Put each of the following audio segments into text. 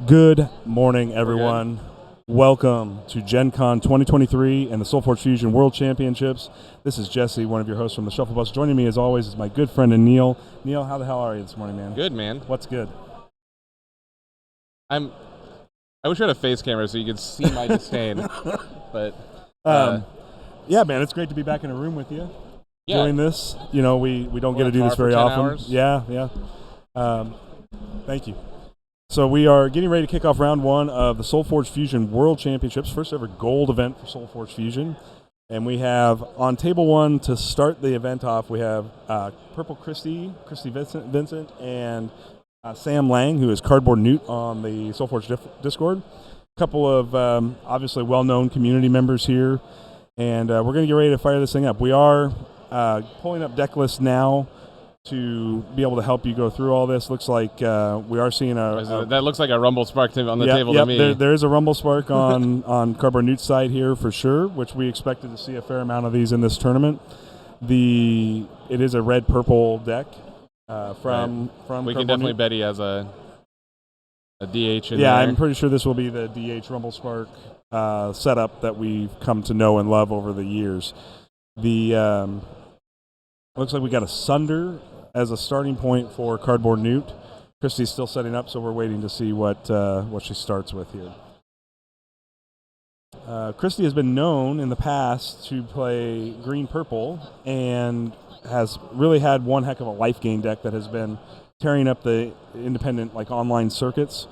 Good morning, everyone. Welcome to Gen Con 2023 and the SolForge Fusion World Championships. This is Jesse, one of your hosts from the Shuffle Bus. Joining me, as always, is my good friend Neil. Neil, how the hell are you this morning, man? Good, man. What's good? I wish I had a face camera so you could see my disdain, but yeah, man, it's great to be back in a room with you doing this. You know, we don't get to do this very often. Hours. Yeah. Thank you. So we are getting ready to kick off round one of the SolForge Fusion World Championships, first ever gold event for SolForge Fusion. And we have on table one to start the event off, we have Purple Kristy Vincent, and Sam Lang, who is Cardboard Newt on the SolForge Discord. A couple of obviously well-known community members here, and we're going to get ready to fire this thing up. We are pulling up deck lists now to be able to help you go through all this. Looks like we are seeing that looks like a Rumble Spark on the table to me. There is a Rumble Spark on Cardboard Newt's side here for sure, which we expected to see a fair amount of these in this tournament. It is a red-purple deck from We can definitely bet he has a DH in there. Yeah, I'm pretty sure this will be the DH Rumble Spark setup that we've come to know and love over the years. Looks like we got a Sunder as a starting point for Cardboard Newt. Kristy's still setting up, so we're waiting to see what she starts with here. Kristy has been known in the past to play green-purple and has really had one heck of a life gain deck that has been tearing up the independent online circuits.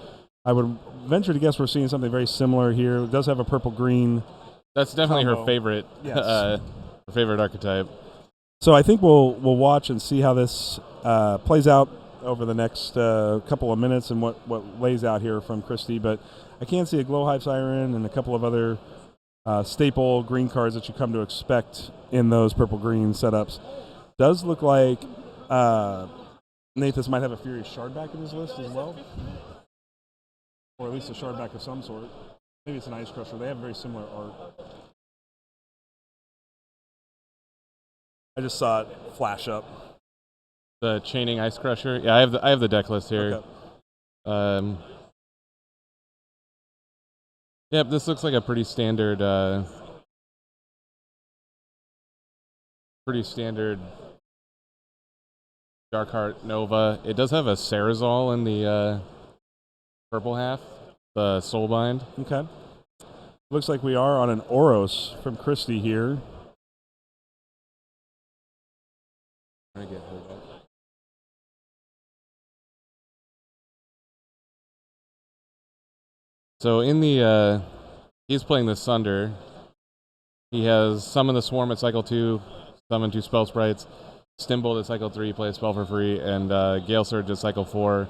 I would venture to guess we're seeing something very similar here. It does have a purple-green. That's definitely combo. her favorite. Yes. Her favorite archetype. So I think we'll watch and see how this plays out over the next couple of minutes and what lays out here from Kristy. But I can see a Glowhive Siren and a couple of other staple green cards that you come to expect in those purple-green setups. Does look like Nathus might have a Furious Shardback in his list as well. Or at least a Shardback of some sort. Maybe it's an Ice Crusher. They have very similar art. I just saw it flash up. The Chaining Ice Crusher. Yeah, I have the deck list here. Okay. Yep, this looks like a pretty standard Darkheart Nova. It does have a Cerazol in the purple half, the Soulbind. Okay. Looks like we are on an Oros from Kristy here. So in the he's playing the Sunder. He has Summon the Swarm at cycle 2, summon 2 spell sprites, Stimbolt at cycle 3, play a spell for free, and Gale Surge at cycle 4,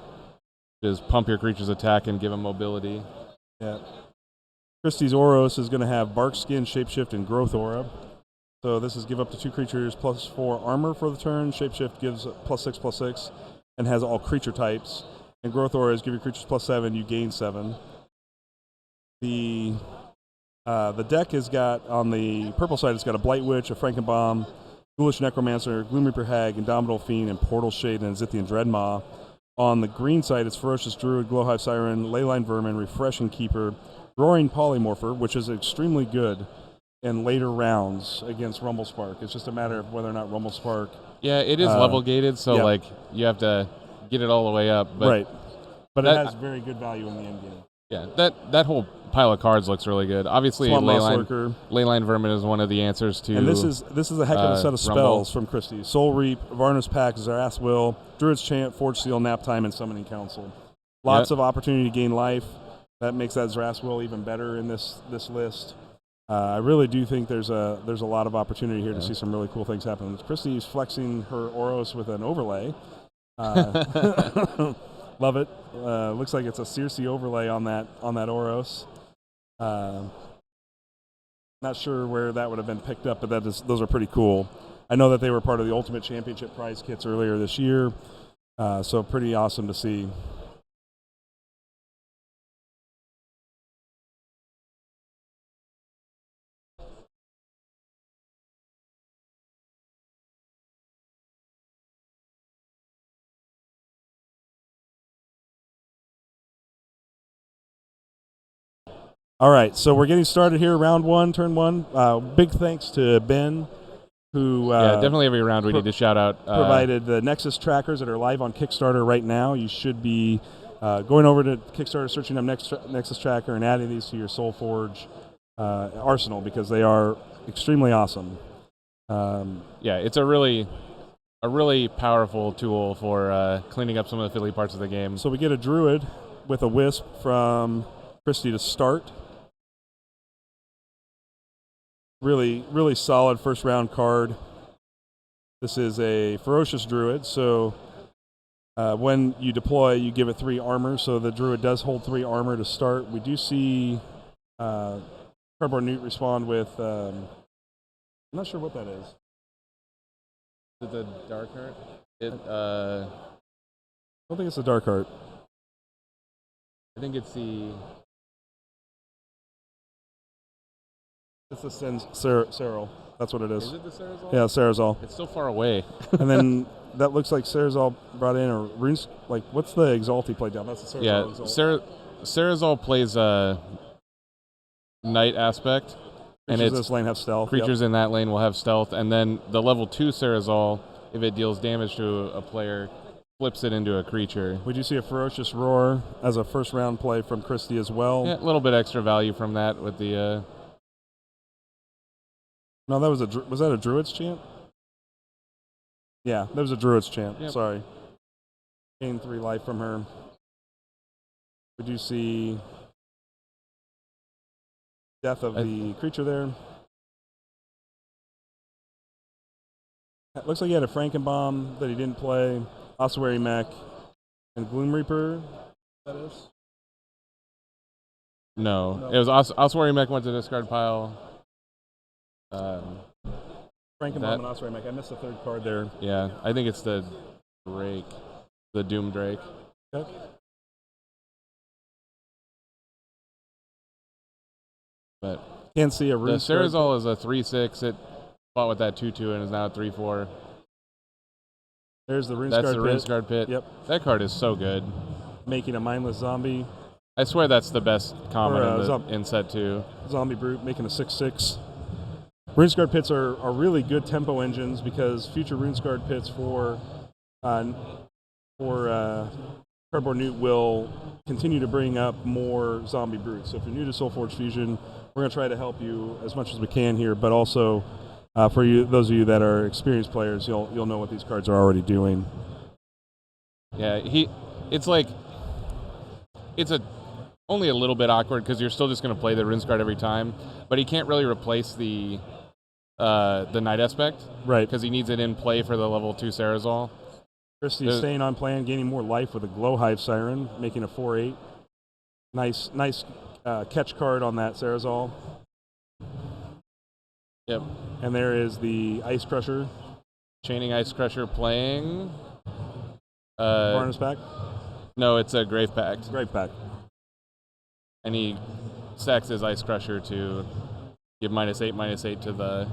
is pump your creature's attack and give him mobility. Yeah. Kristy's Oros is going to have Bark Skin, Shapeshift, and Growth Aura. So this is give up to 2 creatures plus 4 armor for the turn. Shapeshift gives +6/+6 and has all creature types. And Growth Aura is give your creatures +7, you gain 7. The deck has got, on the purple side, it's got a Blight Witch, a Frankenbomb, Ghoulish Necromancer, Gloom Reaper Hag, Indomitable Fiend, and Portal Shade, and Zithian Dreadmaw. On the green side, it's Ferocious Druid, Glowhive Siren, Leyline Vermin, Refreshing Keeper, Roaring Polymorpher, which is extremely good in later rounds against Rumble Spark. It's just a matter of whether or not Rumble Spark. Yeah, it is level gated, so you have to get it all the way up. But right. But it has very good value in the end game. Yeah, that whole pile of cards looks really good. Obviously, Leyline Vermin is one of the answers to. And this is a heck of a set of spells from Kristy. Soul Reap, Varnus Pact, Zarath's Will, Druid's Chant, Forge Seal, Nap Time, and Summoning Council. Lots of opportunity to gain life. That makes that Zarath's Will even better in this list. I really do think there's a lot of opportunity here to see some really cool things happen. Kristy's flexing her Oros with an overlay. Love it. Looks like it's a Circe overlay on that Oros. Not sure where that would have been picked up, but those are pretty cool. I know that they were part of the Ultimate Championship prize kits earlier this year, so pretty awesome to see. All right, so we're getting started here. Round 1, turn 1. Big thanks to Ben, who definitely every round we need to shout out. Provided the Nexus trackers that are live on Kickstarter right now. You should be going over to Kickstarter, searching up Nexus tracker, and adding these to your SolForge arsenal because they are extremely awesome. It's a really powerful tool for cleaning up some of the fiddly parts of the game. So we get a Druid with a Wisp from Kristy to start. Really, really solid first round card. This is a Ferocious Druid, so when you deploy, you give it 3 armor, so the Druid does hold 3 armor to start. We do see Cardboard Newt respond with, I'm not sure what that is. Is it the Dark Heart? I don't think it's a Dark Heart. I think it's the... It's the Saral. That's what it is. Is it the Sarazal? Yeah, Sarazal. It's so far away. And then that looks like Sarazal brought in a runes. Like, what's the Exalt he played down? That's the Sarazal Exalt. Sarazal plays a Knight aspect. Creatures in this lane have stealth. Creatures in that lane will have stealth. And then the level 2 Sarazal, if it deals damage to a player, flips it into a creature. We do see a Ferocious Roar as a first round play from Kristy as well. Yeah, a little bit extra value from that with the... No, that was that a Druid's chant? Yeah, that was a Druid's chant. Yep. Sorry. Gain 3 life from her. We do see death of the creature there. It looks like he had a Frankenbomb that he didn't play, Ossuary Mech, and Gloom Reaper. That is? No. It was Ossuary Mech went to discard pile. Frankenbomb and Ossuary Mech. I missed the 3rd card there. Yeah, I think it's the Drake, the Doom Drake. Okay. But can't see a the rune. Sarazal is a 3/6. It fought with that 2/2 and is now a 3/4. There's the Runescarred That's the Pit. Runescarred Pit. Yep. That card is so good. Making a mindless zombie. I swear that's the best common in set 2. Zombie Brute making a 6/6. Runescarred Pits are really good tempo engines because future Runescarred Pits for Cardboard Newt will continue to bring up more Zombie Brutes. So if you're new to SolForge Fusion, we're going to try to help you as much as we can here, but also for you, those of you that are experienced players, you'll know what these cards are already doing. Yeah, it's only a little bit awkward because you're still just going to play the Runescarred every time, but he can't really replace the Knight aspect, right? Because he needs it in play for the level 2 Sarazal. Kristy staying on plan, gaining more life with a Glowhive Siren, making a 4/8. Nice catch card on that Sarazal. Yep. And there is the Ice Crusher. Chaining Ice Crusher playing... Varnus Pack? No, it's a Grave Pact. Grave Pact. And he stacks his Ice Crusher to give -8/-8 to the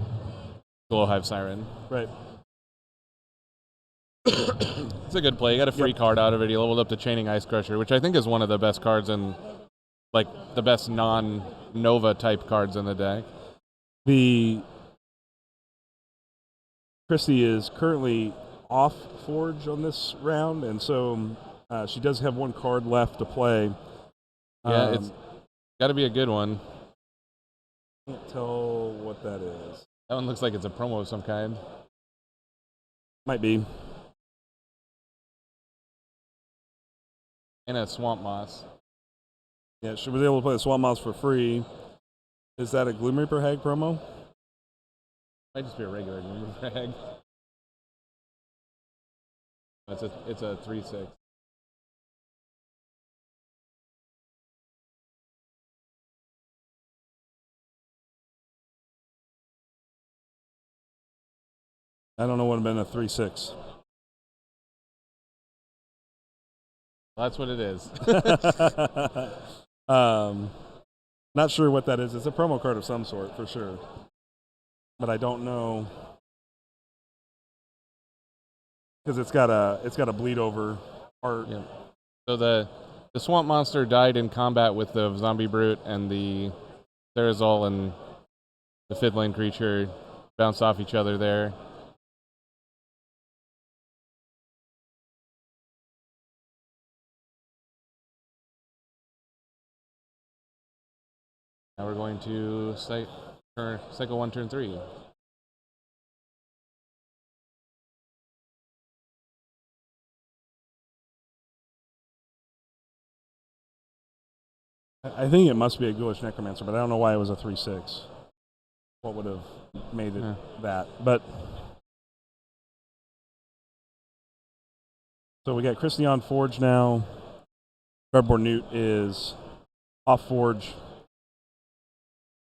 Glowhive Siren. Right. It's a good play. You got a free card out of it. He leveled up to Chaining Ice Crusher, which I think is one of the best cards in, like, the best non-Nova type cards in the deck. The Kristy is currently off Forge on this round, and so she does have 1 card left to play. Yeah, it's got to be a good one. Can't tell what that is. That one looks like it's a promo of some kind. Might be. And a Swamp Moss. Yeah, she was able to play the Swamp Moss for free. Is that a Gloom Reaper Hag promo? Might just be a regular Gloom Reaper Hag. It's a 3/6. I don't know what would have been a 3/6. That's what it is. Not sure what that is. It's a promo card of some sort, for sure. But I don't know. Because it's got a bleed over art. Yeah. So the The Swamp Monster died in combat with the Zombie Brute, and the Therizol and the 5th lane creature bounced off each other there. Now we're going to cycle 1, turn 3. I think it must be a Ghoulish Necromancer, but I don't know why it was a 3/6. What would have made it that? But so we got Kristy on Forge now. Cardboard Newt is off Forge,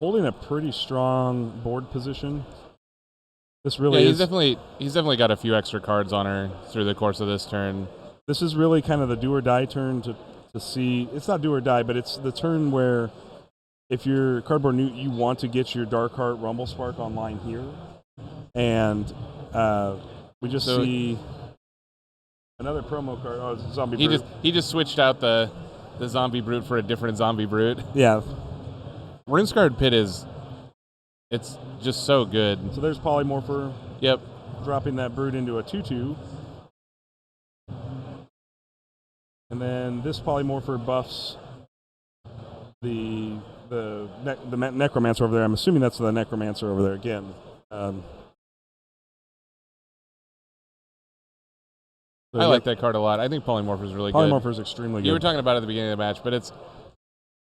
holding a pretty strong board position. This really he's definitely got a few extra cards on her through the course of this turn. This is really kind of the do or die turn to see. It's not do or die, but it's the turn where if you're Cardboard Newt, you want to get your Darkheart Rumblespark online here. And we just see another promo card. Oh, it's Zombie Brute. He just switched out the Zombie Brute for a different Zombie Brute. Yeah. Runescarred Pit it's just so good. So there's Polymorpher. Yep. Dropping that Brute into a 2/2. And then this Polymorpher buffs the Necromancer over there. I'm assuming that's the Necromancer over there again. I like that card a lot. I think Polymorpher is really good. Polymorpher is extremely good. You were talking about it at the beginning of the match, but it's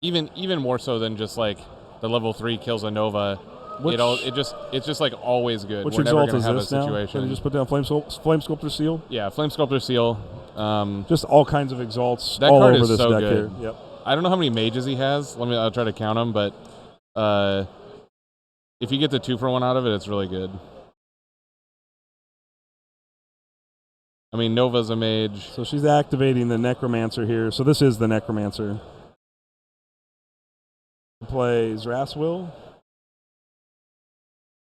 even more so than just like the level 3 kills a Nova. It's just like always good. Which We're never exalt gonna is have this a now? situation. Can you just put down Flame Sculptor Seal? Yeah, Flame Sculptor Seal. Just all kinds of exalts that all card over is this so deck good. here. Yep. I don't know how many mages he has. I'll try to count them, but if you get the 2-for-1 out of it, it's really good. I mean, Nova's a mage. So she's activating the Necromancer here. So this is the Necromancer. Plays Raswill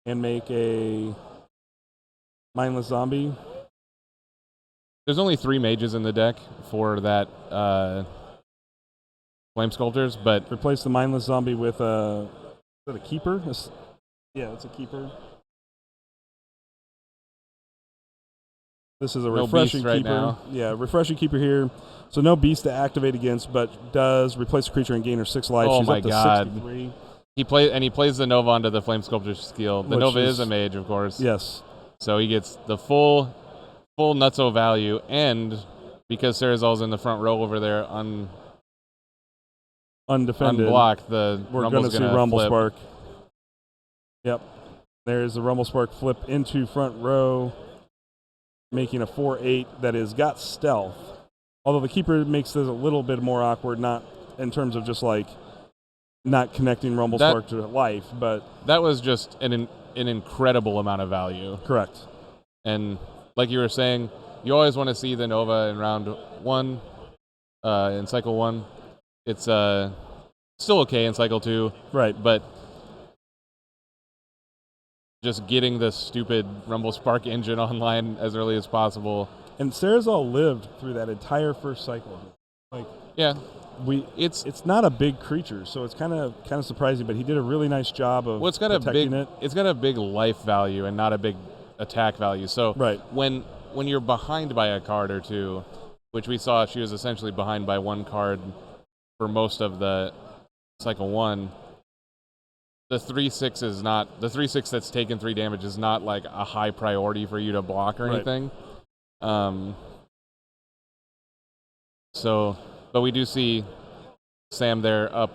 and make a Mindless Zombie. There's only 3 mages in the deck for that Flame Sculptors, but replace the Mindless Zombie with is that a Keeper? Yeah, it's a Keeper. This is a Refreshing Beast right Keeper. now. Yeah, Refreshing Keeper here. So no beast to activate against, but does replace the creature and gain her 6 life. Oh She's my up to God. 63. He plays the Nova onto the Flame Sculptor skill. The Nova is a mage, of course. Yes. So he gets the full nutso value, and because Cerizal's in the front row over there Undefended. Unblocked, we're going to see Rumblespark. Flip. Yep. There's the Rumblespark flip into front row, making a 4/8 that has got stealth. Although the Keeper makes this a little bit more awkward, not in terms of just like not connecting Rumblespark to life, but that was just an incredible amount of value. Correct. And like you were saying, you always want to see the Nova in round 1, in cycle 1. It's still okay in cycle 2. Right. But just getting the stupid Rumblespark engine online as early as possible. And Cerizal lived through that entire first cycle. Like, yeah. It's not a big creature, so it's kind of surprising, but he did a really nice job of protecting it. It's got a big life value and not a big attack value. So right. when you're behind by a card or two, which we saw she was essentially behind by 1 card for most of the cycle 1, the 3/6 that's taken 3 damage is not like a high priority for you to block or anything. But we do see Sam there up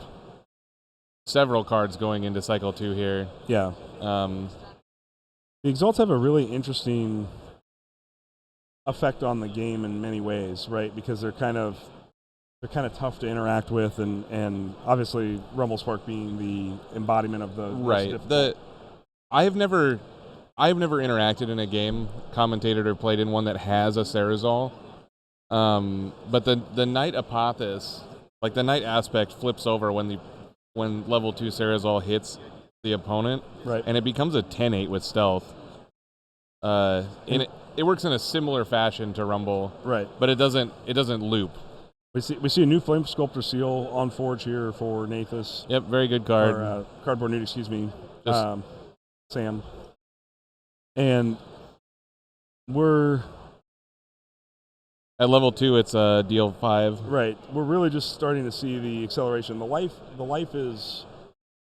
several cards going into cycle 2 here. Yeah. The Exalts have a really interesting effect on the game in many ways, right? Because they're kind of tough to interact with, and obviously Rumblespark being the embodiment of the right. I've never interacted in a game, commentated or played in one that has a Cerizal. But the Knight Apothis, like the Knight aspect, flips over when level 2 Cerizal hits the opponent, right? And it becomes a 10/8 with stealth. And it works in a similar fashion to Rumble, right? But it doesn't loop. We see a new Flame Sculptor seal on Forge here for Nathus. Yep, very good card. Or, Cardboard Newt, excuse me. Sam. And we're at level 2. It's a deal 5. Right. We're really just starting to see the acceleration. The life is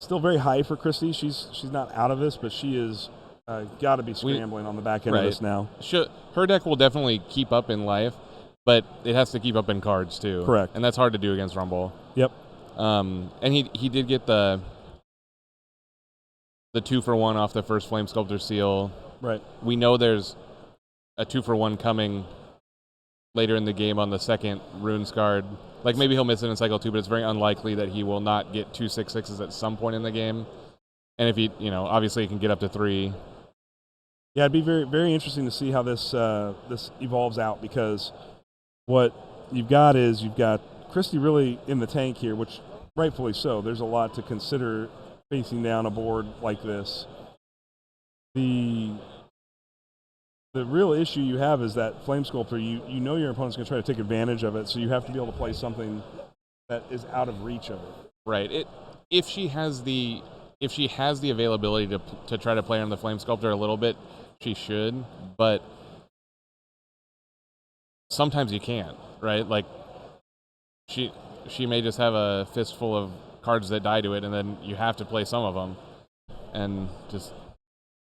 still very high for Kristy. She's not out of this, but she is got to be scrambling on the back end of this now. Her deck will definitely keep up in life, but it has to keep up in cards too. Correct. And that's hard to do against Rumble. Yep. And he did get the 2-for-1 off the first Flame Sculptor seal. Right. We know there's a 2-for-1 coming later in the game on the second Runes card. Like, maybe he'll miss it in cycle 2, but it's very unlikely that he will not get 2 6/6s at some point in the game. And if he, obviously he can get up to 3. Yeah, it'd be very, very interesting to see how this evolves out, because what you've got Kristy really in the tank here, which rightfully so. There's a lot to consider facing down a board like this. The real issue you have is that Flame Sculptor, you know your opponent's going to try to take advantage of it, so you have to be able to play something that is out of reach of it. Right. If she has the availability to try to play on the Flame Sculptor a little bit, she should, but sometimes you can't, right? Like, she may just have a fistful of cards that die to it, and then you have to play some of them, and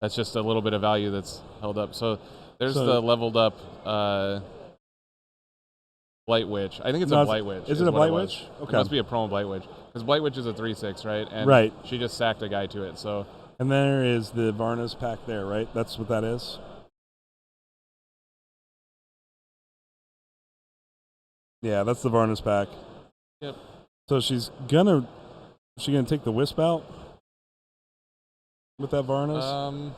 that's just a little bit of value that's held up. So there's the leveled up Blight Witch. I think it's a Blight Witch. Is it a Blight Witch? Okay. It must be a promo Blight Witch, because Blight Witch is a 3/6, right? And right. She just sacked a guy to it. So. And there is the Varna's pack there, right? That's what that is. Yeah, that's the Varna's pack. Yep. So is she gonna take the Wisp out with that Varna's?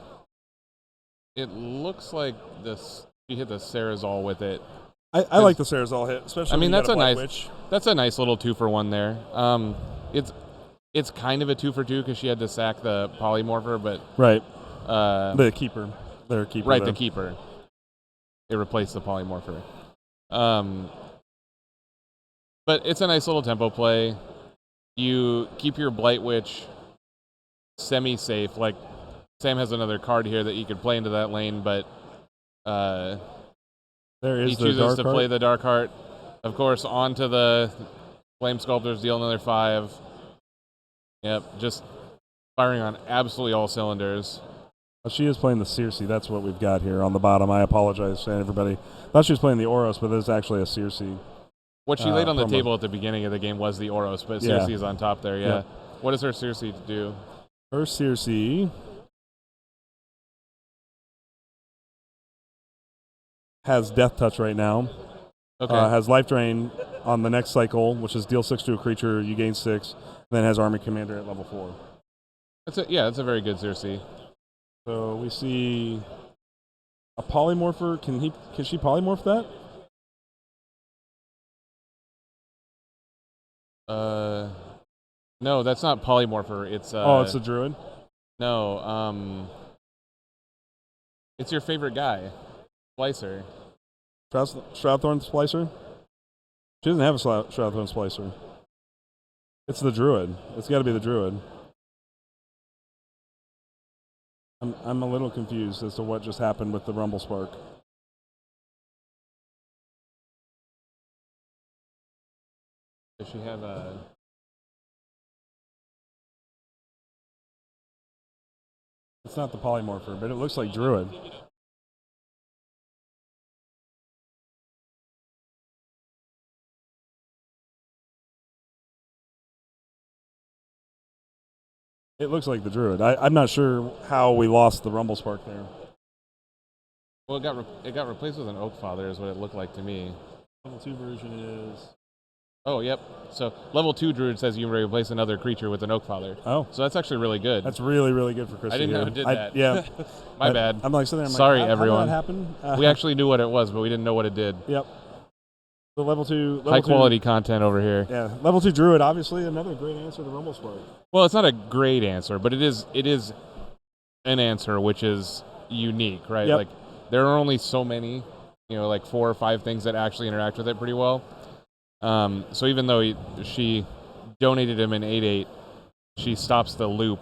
It looks like she hit the Cerazol with it. I like the Cerazol hit, especially. I mean, that's a nice little 2-for-1 there. It's kind of a 2-for-2 because she had to sack the Polymorpher, but right. The keeper. Their keeper. Right, there. the keeper. It replaced the Polymorpher. But it's a nice little tempo play. You keep your Blight Witch semi-safe. Like, Sam has another card here that you could play into that lane, but he chooses to play the Dark Heart. Of course, onto the Flame Sculptors, deal another 5. Yep, just firing on absolutely all cylinders. She is playing the Circe. That's what we've got here on the bottom. I apologize to everybody. I thought she was playing the Oros, but it's actually a Circe. What she laid on the table at the beginning of the game was the Oros, but Circe is on top there, yeah. Yep. What does her Circe do? Her Circe has Death Touch right now. Okay. Has Life Drain on the next cycle, which is deal 6 to a creature, you gain 6. Then has Army Commander at level 4. That's a very good Circe. So we see a Polymorpher. Can she polymorph that? No, that's not Polymorpher. It's it's a Druid. No, it's your favorite guy, Splicer. Shroudthorn Splicer. She doesn't have a Shroudthorn Splicer. It's the Druid. It's got to be the Druid. I'm a little confused as to what just happened with the Rumble Spark. Does she have a... It's not the Polymorpher, but it looks like Druid. It looks like the Druid. I'm not sure how we lost the Rumble Spark there. Well, it got replaced with an Oak Father is what it looked like to me. Level 2 version is... Oh, yep. So level 2 Druid says you can replace another creature with an Oak Father. Oh. So that's actually really good. That's really, really good for Kristy. I didn't know it did that. Yeah. My bad. I'm like sitting there, sorry, How everyone. did that happen? We actually knew what it was, but we didn't know what it did. Yep. So level 2... High quality content over here. Yeah. Level 2 Druid, obviously another great answer to Rumble Spark. Well, it's not a great answer, but it is an answer which is unique, right? Yep. Like, there are only so many, like 4 or 5 things that actually interact with it pretty well. So even though she donated him an 8/8, she stops the loop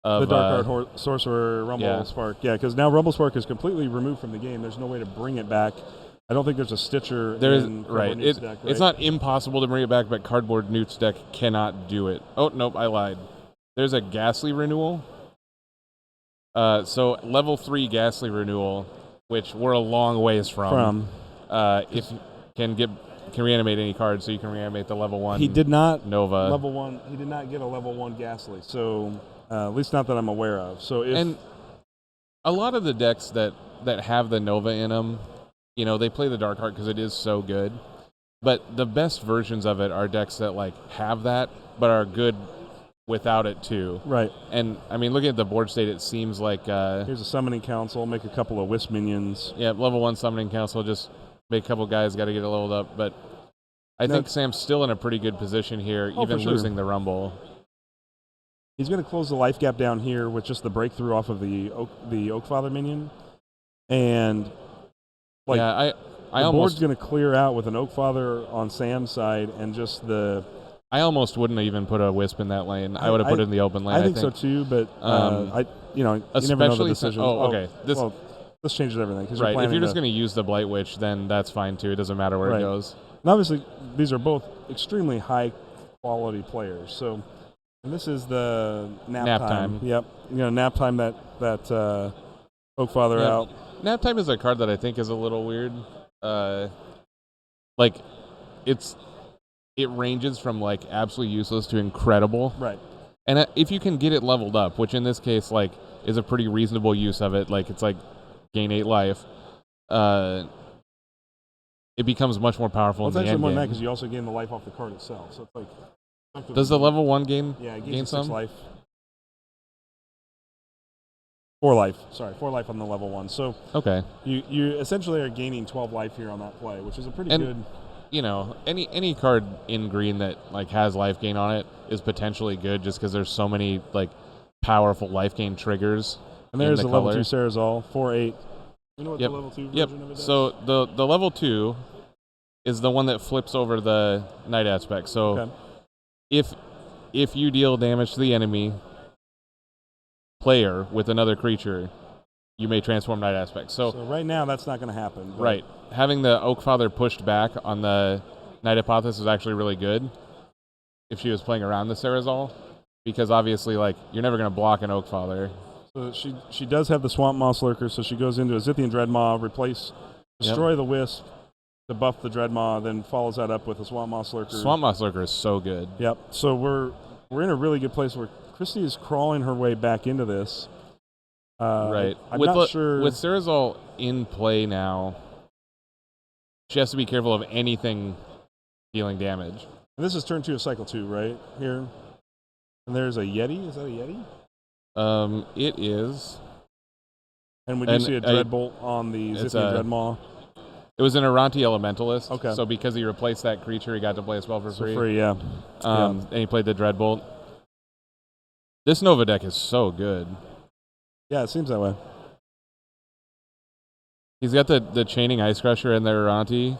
of the Dark Art Sorcerer Rumble Spark. Yeah, because now Rumble Spark is completely removed from the game. There's no way to bring it back. I don't think there's a Stitcher in right. Newt's deck, right? It's not impossible to bring it back, but Cardboard Newt's deck cannot do it. Oh, nope, I lied. There's a Ghastly Renewal. So level 3 Ghastly Renewal, which we're a long ways from. If can reanimate any card, so you can reanimate the level 1. He did not Nova. level 1. He did not get a level 1 Ghastly. So at least not that I'm aware of. So and a lot of the decks that have the Nova in them, they play the Dark Heart because it is so good. But the best versions of it are decks that have that, but are good without it too. Right. And I mean, looking at the board state, it seems like here's a Summoning Council. Make a couple of Wisp minions. Yeah, level 1 Summoning Council. Just make a couple guys. Got to get it leveled up. But I think Sam's still in a pretty good position here, even losing the Rumble. He's going to close the life gap down here with just the breakthrough off of the Oakfather minion, and I the board's going to clear out with an Oakfather on Sam's side, and just the. I almost wouldn't even put a Wisp in that lane. I would have put it in the open lane. I think so too, but you never know the decision. Okay. This changes everything. Right. If you're just going to use the Blight Witch, then that's fine too. It doesn't matter where it goes. And obviously, these are both extremely high quality players. So, and this is the nap time. Yep. Nap time. That Oakfather out. Nap time is a card that I think is a little weird. It ranges from absolutely useless to incredible. Right. And if you can get it leveled up, which in this case is a pretty reasonable use of it, it's gain 8 life. It becomes much more powerful in the end game. It's actually more than that because you also gain the life off the card itself. So it's does the level 1 gain? Yeah, it gain some 6 life. 4 life. Sorry, 4 life on the level 1. So okay, you essentially are gaining 12 life here on that play, which is a pretty good. Any card in green that has life gain on it is potentially good, just because there's so many powerful life gain triggers. And there's the level 2 Sarazal, 4/8. You know what the level 2 version of it does? So the level 2 is the one that flips over the Night Aspect. So if you deal damage to the enemy player with another creature, you may transform Night Aspect. So right now that's not going to happen. Right. Having the Oakfather pushed back on the Night Apotheosis is actually really good if she was playing around the Sarazal, because obviously you're never going to block an Oakfather. So she does have the Swamp Moss Lurker, so she goes into a Zithian Dreadmaw, destroy the Wisp to buff the Dreadmaw, then follows that up with a Swamp Moss Lurker. Swamp Moss Lurker is so good. Yep. So we're in a really good place where Kristy is crawling her way back into this. Right. I'm not sure. With Sarazal in play now, she has to be careful of anything dealing damage. And this is turn 2 of cycle 2, right? Here. And there's a Yeti. Is that a Yeti? It is. And we do see a Dreadbolt on the Zithian Dreadmaw. It was an Aranti Elementalist. Okay. So because he replaced that creature, he got to play a spell for free. For free, yeah. And he played the Dreadbolt. This Nova deck is so good. Yeah, it seems that way. He's got the Chaining Ice Crusher and the Aranti.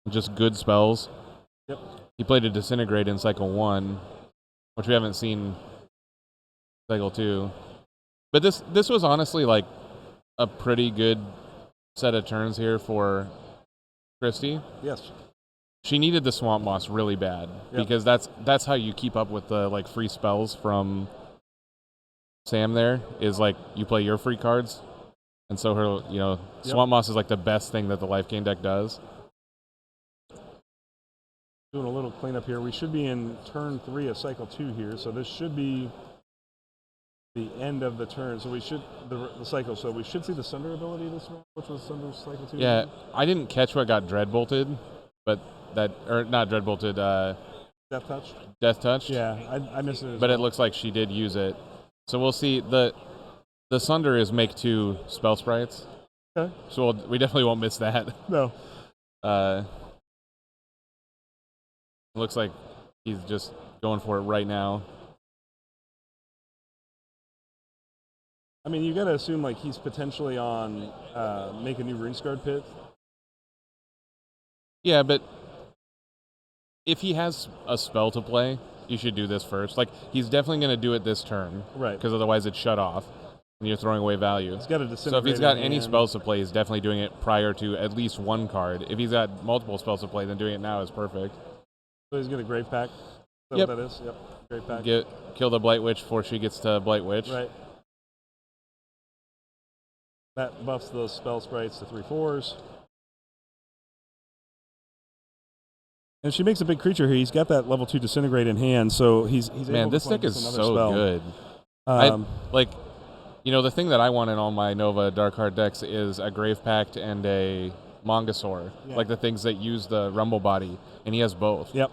Just good spells. Yep. He played a Disintegrate in cycle 1, which we haven't seen cycle 2. But this was honestly a pretty good set of turns here for Kristy. Yes. She needed the Swamp Moss really bad, because that's how you keep up with the free spells from Sam. There is you play your free cards, and so her Swamp Moss is the best thing that the life gain deck does. Doing a little cleanup here. We should be in turn 3 of cycle 2 here, so this should be the end of the turn. So we should the cycle. So we should see the Sunder ability this one, which was Sunder's cycle 2. Yeah, I didn't catch what got Dreadbolted, but not Dreadbolted. Death Touch. Death Touch. Yeah, I missed it. But it looks like she did use it. So we'll see. The Sunder is make 2 spell sprites. Okay. So we definitely won't miss that. No. It looks like he's just going for it right now. I mean, you got to assume he's potentially on make a new Ringsguard pit. Yeah, but if he has a spell to play, you should do this first. Like, he's definitely going to do it this turn. Right. Because otherwise it's shut off, and you're throwing away value. He's got a So if disintegrate he's got in any hand. spells to play, he's definitely doing it prior to at least one card. If he's got multiple spells to play, then doing it now is perfect. So he's got a Grave Pack. Is that Yep. what that is? Yep. Grave Pack. Kill the Blight Witch before she gets to Blight Witch. Right. That buffs those spell sprites to 3/4s. And she makes a big creature here. He's got that level 2 disintegrate in hand, so he's Man, able to this play deck is just so another spell. good. The thing that I want in all my Nova Dark Heart decks is a Grave Pact and a Mongosaur. Yeah. Like the things that use the Rumble Body, and he has both. Yep.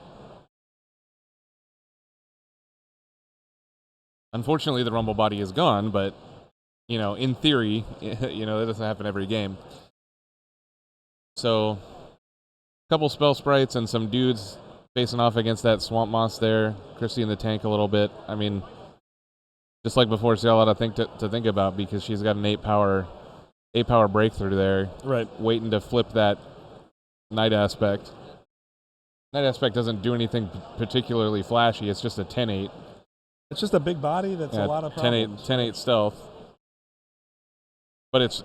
Unfortunately, the Rumble Body is gone, but, in theory, that doesn't happen every game. So, a couple spell sprites and some dudes facing off against that Swamp Moss there. Kristy in the tank a little bit. I mean, just like before, she's got a lot of to think about because she's got an 8-power breakthrough there. Right. Waiting to flip that Night Aspect. Night Aspect doesn't do anything particularly flashy. It's just a 10-8. It's just a big body that's a lot of problems. 10-8 stealth. But it's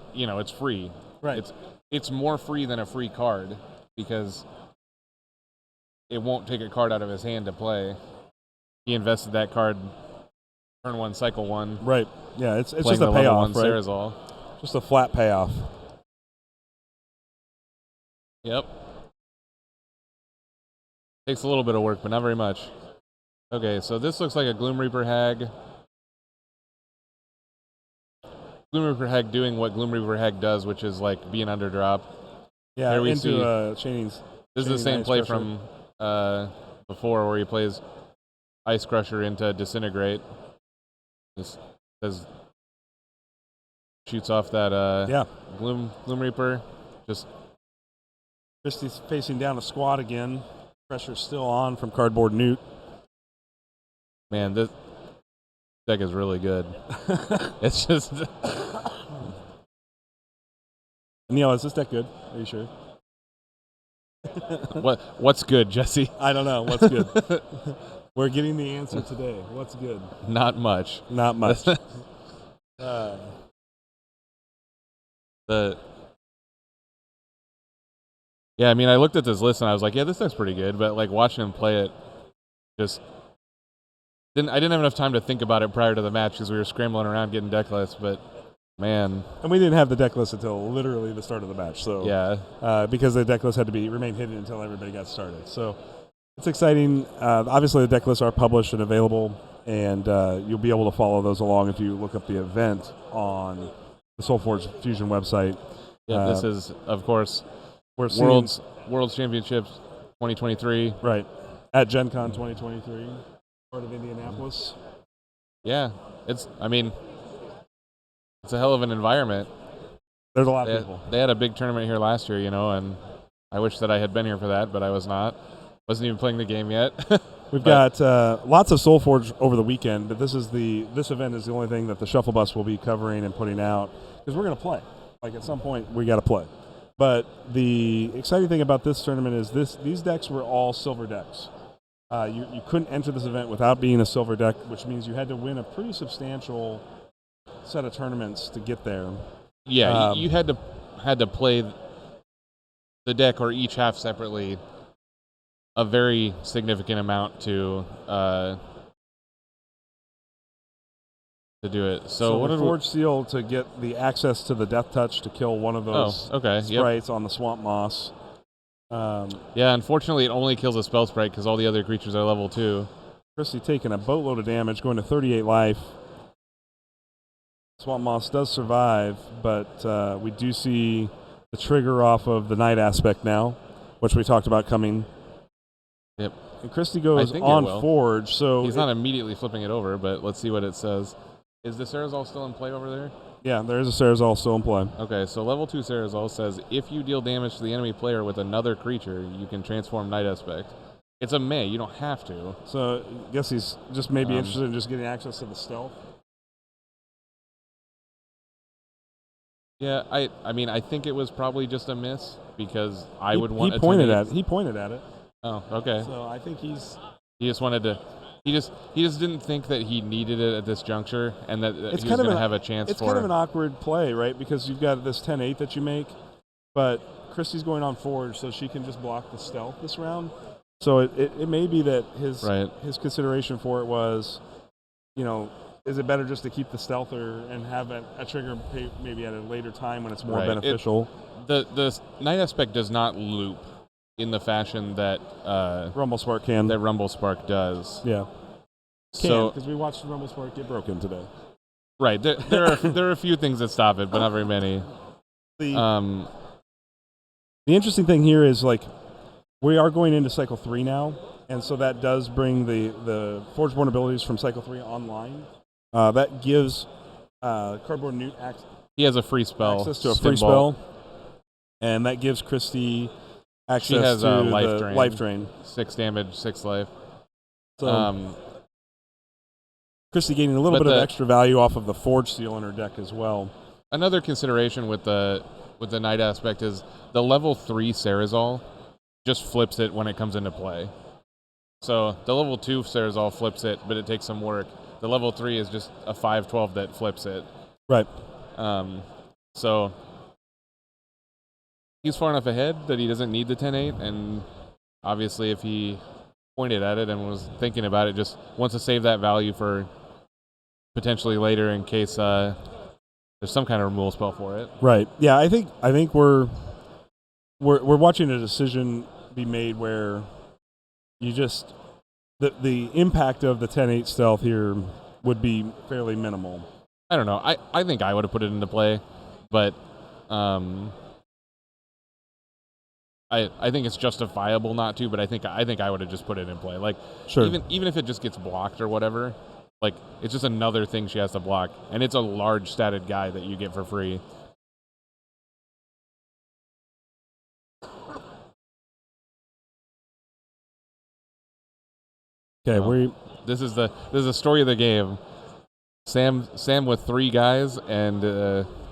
free. Right. It's more free than a free card because it won't take a card out of his hand to play. He invested that card turn 1, cycle 1. Right. Yeah, it's just Playing a the level payoff, 1 right? Sarazal. Just a flat payoff. Yep. Takes a little bit of work, but not very much. Okay, so this looks like a Gloom Reaper Hag. Gloom Reaper Hag doing what Gloom Reaper Hag does, which is like be an underdrop. Yeah, Here we into see- chaining. This is the same Ice play Crusher. from before where he plays Ice Crusher into Disintegrate. Just shoots off that Yeah. Gloom Reaper. Just Kristy's facing down a squad again. Pressure's still on from Cardboard Newt. Man, this deck is really good. It's just Neil, is this deck good? Are you sure? what's good, Jesse? I don't know. What's good? We're getting the answer today. What's good? Not much. Not much. Yeah, I mean, I looked at this list and I was like, yeah, this deck's pretty good, but like watching him play it, just I didn't have enough time to think about it prior to the match because we were scrambling around getting deck lists. But man, And we didn't have the deck list until literally the start of the match. So yeah, because the deck list had to remain hidden until everybody got started. So it's exciting. Obviously, the deck lists are published and available, and you'll be able to follow those along if you look up the event on the SolForge Fusion website. yeah. This is, of course, We're seeing, World's Championships 2023. right at Gen Con 2023, part of Indianapolis. Yeah, it's a hell of an environment. There's a lot of people. They had a big tournament here last year, and I wish that I had been here for that, but I was not. Wasn't even playing the game yet. We've got lots of SolForge over the weekend, but this event is the only thing that the Shuffle Bus will be covering and putting out because we're going to play. Like at some point, we got to play. But the exciting thing about this tournament is these decks were all silver decks. You couldn't enter this event without being a silver deck, which means you had to win a pretty substantial set of tournaments to get there. Yeah, you had to play the deck or each half separately a very significant amount to do it. So what the did Forge Seal to get the access to the Death Touch to kill one of those sprites on the Swamp Moss. Yeah, unfortunately it only kills a spell sprite because all the other creatures are level 2. Kristy taking a boatload of damage, going to 38 life. Swamp Moss does survive, but we do see the trigger off of the Night Aspect now, which we talked about coming. Yep. And Kristy goes think on it will. Forge, so He's not immediately flipping it over, but let's see what it says. Is the Sarazal still in play over there? Yeah, there is a Sarazal still in play. Okay, so level 2 Sarazal says, if you deal damage to the enemy player with another creature, you can transform Night Aspect. It's a may, you don't have to. So I guess he's just maybe interested in just getting access to the stealth. Yeah, I mean, I think it was probably just a miss because I He, would want he a pointed 10-8. at he pointed at it. Oh, okay. So I think He just wanted to. He just didn't think that he needed it at this juncture, and that it's he kind was of going to have a chance it's for. kind of an awkward play, right? Because you've got this 10-8 that you make, but Kristy's going on forge, so she can just block the stealth this round. So it may be that his consideration for it was, is it better just to keep the stealth and have a trigger maybe at a later time when it's more beneficial? The Night Aspect does not loop in the fashion that Rumble Spark can. That Rumble Spark does. Yeah. So because we watched the Rumble Spark get broken today. Right. There are a few things that stop it, but not very many. The interesting thing here is we are going into cycle 3 now, and so that does bring the Forgeborn abilities from cycle 3 online. That gives Cardboard Newt he has a free spell. Access to a free spell. And that gives Kristy access she has to life drain. 6 damage, 6 life. So Kristy gaining a little bit of extra value off of the Forge Seal in her deck as well. Another consideration with the Night Aspect is the level 3 Cerazol just flips it when it comes into play. So the level 2 Cerazol flips it, but it takes some work. The level 3 is just a 5/12 that flips it. Right. So he's far enough ahead that he doesn't need the 10-8, and obviously if he pointed at it and was thinking about it, just wants to save that value for potentially later in case there's some kind of removal spell for it. Right. Yeah, I think we're watching a decision be made where you just the impact of the 10-8 stealth here would be fairly minimal. I don't know. I think I would have put it into play, but I think it's justifiable not to, but I think I would have just put it in play. Sure. Even if it just gets blocked or whatever, it's just another thing she has to block, and it's a large statted guy that you get for free. Okay, this is the story of the game. Sam with 3 guys and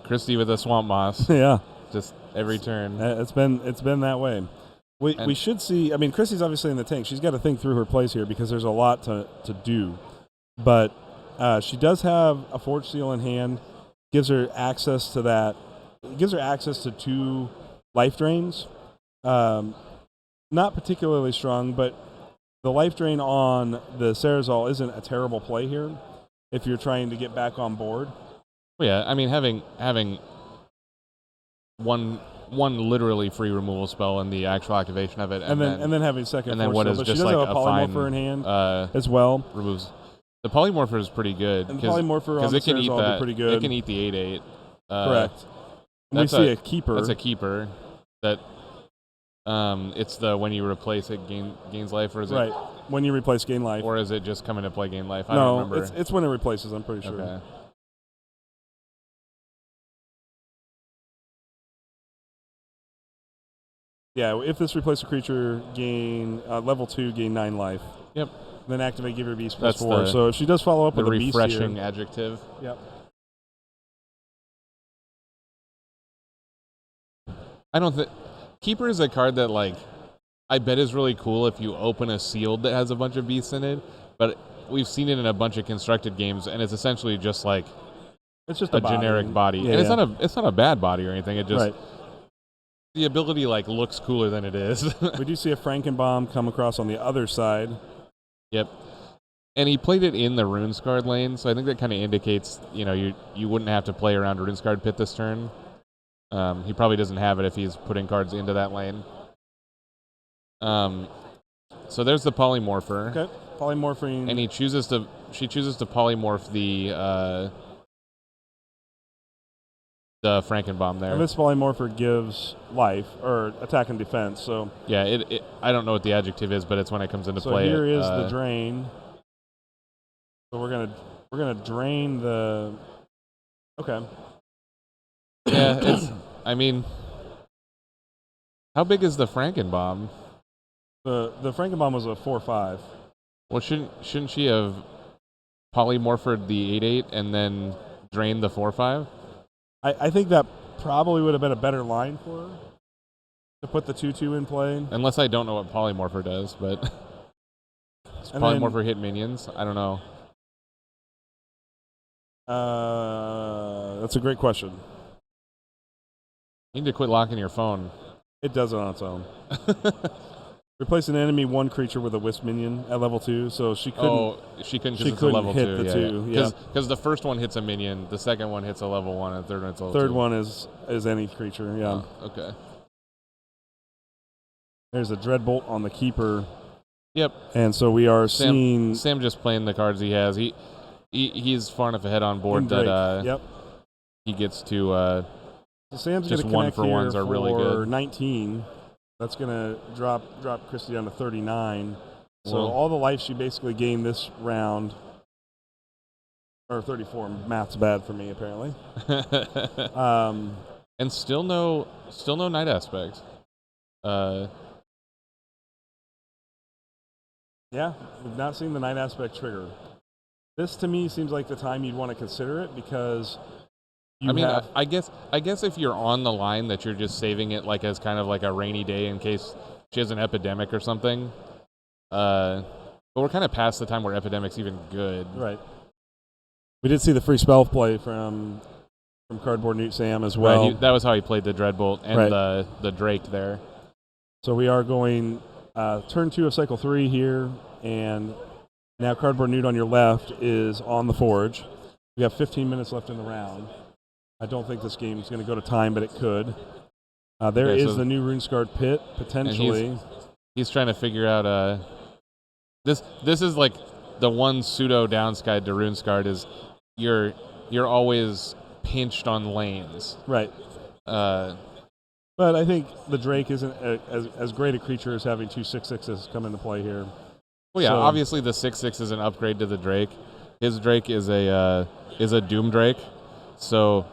Kristy with a Swamp Moss. Yeah. Just every turn. It's been that way. We should see. I mean, Kristy's obviously in the tank. She's got to think through her plays here because there's a lot to do. But she does have a Forge Seal in hand. Gives her access to that. Gives her access to 2 life drains. Not particularly strong, but the life drain on the Cerazol isn't a terrible play here if you're trying to get back on board. Well, yeah, I mean having one literally free removal spell and the actual activation of it, and then having second. And then Force what seal, is but just she does like have a polymorpher in hand as well. Removes the polymorpher is pretty good. And the polymorpher on the Cerazol will be pretty good. It can eat the 8/8. Correct. And we see a keeper. That's a keeper. That it's the when you replace it gains life, or is it right when you replace gain life, or is it just coming to play gain life? I don't remember. It's when it replaces. I'm pretty sure. Okay. Yeah, if this replaces a creature, gain level 2, gain 9 life. Yep. Then activate, give her beast +4. So if she does follow up with a beast here, refreshing adjective. Yep. I don't think Keeper is a card that I bet is really cool if you open a sealed that has a bunch of beasts in it, but we've seen it in a bunch of constructed games, and it's essentially just it's just a generic body, yeah, and it's not a bad body or anything. It just right. The ability looks cooler than it is. We do see a Frankenbomb come across on the other side. Yep. And he played it in the Runescarred lane, so I think that kind of indicates, you wouldn't have to play around Runescarred Pit this turn. He probably doesn't have it if he's putting cards into that lane. So there's the Polymorpher. Okay, polymorphing. And she chooses to polymorph the Frankenbomb there. And this polymorpher gives life or attack and defense. So yeah, I don't know what the adjective is, but it's when it comes into play. So here is the drain. So we're gonna drain the. Okay. Yeah, I mean, how big is the Frankenbomb? The Frankenbomb was a 4/5. Well, shouldn't she have polymorphed the 8/8 and then drained the 4/5? I think that probably would have been a better line for her to put the 2/2 in play. Unless I don't know what Polymorpher does, but does Polymorpher hit minions? I don't know. That's a great question. You need to quit locking your phone. It does it on its own. Replace an enemy 1 creature with a wisp minion at level 2, so she couldn't. Oh, she couldn't because it's a level 2. Because the first one hits a minion, the second one hits a level 1, and the third one hits a level 2. Third one is any creature. Yeah. Okay. There's a Dreadbolt on the keeper. Yep. And so we are seeing Sam just playing the cards he has. He's far enough ahead on board that he gets to. So Sam's just going to connect 1-for-1s here are really good. 19. That's going to drop Kristy down to 39. So Well, all the life she basically gained this round, or 34. Math's bad for me apparently. And still no night aspect. Yeah, we've not seen the night aspect trigger. This to me seems like the time you'd want to consider it because I guess if you're on the line that you're just saving it like as kind of like a rainy day in case she has an epidemic or something. But we're kind of past the time where epidemic's even good. Right. We did see the free spell play from Cardboard Newt Sam as well. Right, that was how he played the Dreadbolt and the Drake there. So we are going turn 2 of cycle 3 here, and now Cardboard Newt on your left is on the Forge. We have 15 minutes left in the round. I don't think this game is going to go to time, but it could. There is the new Runescarred Pit, potentially. He's trying to figure out... This is like the one pseudo downside to Runescarred is you're always pinched on lanes. Right. But I think the Drake isn't as great a creature as having 2 6/6s come into play here. Well, yeah, obviously the 6/6 is an upgrade to the Drake. His Drake is a Doom Drake, so